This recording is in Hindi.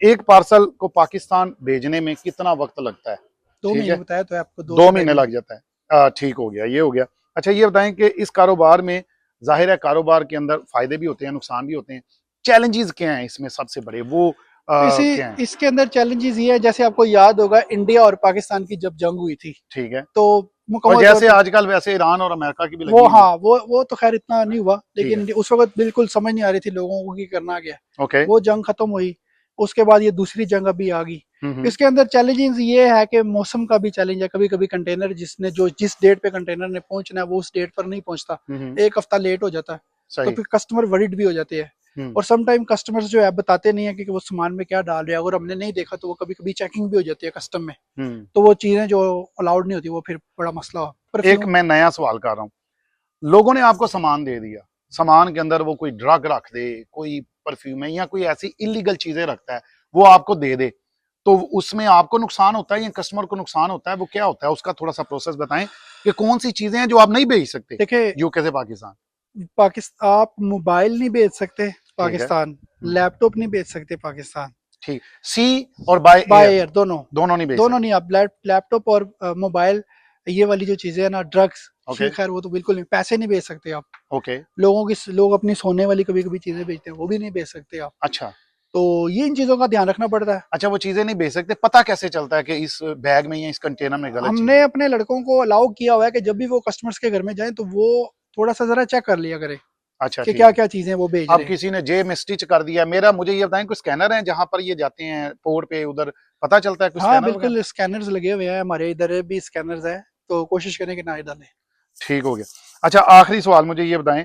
एक पार्सल को पाकिस्तान भेजने में कितना वक्त लगता है? 2 ठीक महीने है, बताया तो है आपको, 2 महीने लग जाता है। ठीक हो गया, ये हो गया। अच्छा ये बताएं कि इस कारोबार में जाहिर है कारोबार के अंदर फायदे भी होते हैं, नुकसान भी होते हैं, चैलेंजेस क्या हैं इसमें सबसे बड़े, वो इसी क्या हैं? इसके अंदर चैलेंजेस ये है, जैसे आपको याद होगा इंडिया और पाकिस्तान की जब जंग हुई थी, ठीक है। तो और मुकम्मल तौर जैसे पे आजकल वैसे ईरान और अमेरिका की भी लगी वो, हुई है। हाँ वो तो खैर इतना नहीं हुआ, ठीक है। लेकिन उस वक्त बिल्कुल समझ नहीं आ रही थी लोगों को कि करना क्या है। ओके। वो जंग खत्म हुई, उसके बाद ये दूसरी जंग अभी आ गई। हम्म। इसके अंदर चैलेंजेस ये है कि मौसम का भी चैलेंज है। कभी कभी कंटेनर जिस डेट पे कंटेनर ने पहुंचना है वो उस डेट पर नहीं पहुंचता, हम्म। एक हफ्ता लेट हो जाता है। तो सही। फिर कस्टमर वरीड भी हो जाते हैं। हम्म। और समटाइम कस्टमर्स जो है बताते नहीं है कि वो सामान में क्या डाल रहे हैं, अगर हमने नहीं देखा तो वो कभी कभी चेकिंग भी हो जाती है कस्टम में। हम्म। तो वो चीजें जो अलाउड नहीं होती, वो फिर बड़ा मसला हो। एक परफ्यूम, मैं नया सवाल कर रहा हूँ। लोगों ने आपको सामान दे दिया, सामान के अंदर वो कोई ड्रग रख दे, कोई परफ्यूम है या कोई ऐसी इलीगल चीजें रखता है, वो आपको दे दे, तो उसमें आपको नुकसान होता है या कस्टमर को नुकसान होता है? वो क्या होता है उसका थोड़ा सा प्रोसेस बताएं कि कौन सी चीजें हैं जो आप नहीं भेज सकते देखिए यूके से पाकिस्तान? पाकिस्तान आप मोबाइल नहीं बेच सकते ठीक है। पाकिस्तान, लैपटॉप नहीं बेच सकते पाकिस्तान। ठीक। सी और बाय बाय एयर एयर दोनों, दोनों नहीं भेज दोनों सकते? नहीं। आप लैपटॉप और मोबाइल, ये वाली जो चीजें है ना, ड्रग्स, ओके। ये खैर वो तो बिल्कुल नहीं। पैसे नहीं बेच सकते आप। ओके। लोग अपनी सोने वाली कभी कभी चीजें बेचते हैं, वो भी नहीं बेच सकते आप। अच्छा। तो ये इन चीजों का ध्यान रखना पड़ता है। अच्छा वो चीजें नहीं भेज सकते, पता कैसे चलता है कि इस बैग में या इस कंटेनर में गलत चीज हमने है? अपने लड़कों को अलाउ किया हुआ है कि जब भी वो कस्टमर्स के घर में जाएं तो वो थोड़ा सा जरा चेक कर लिया करे अच्छा कि ठीक क्या है। क्या चीजें वो भेज अब रहे हैं। किसी ने जेब में स्टिच कर दिया, मेरा मुझे ये बताएं कोई स्कैनर है जहां पर ये जाते हैं पोर्ट पे, उधर पता चलता है कोई हाँ स्कैनर वगैरह? बिल्कुल, स्कैनर्स लगे हुए हैं, हमारे इधर भी स्कैनर्स हैं, तो कोशिश करें कि ना ही डालें। ठीक हो गया। अच्छा आखिरी सवाल मुझे ये बताएं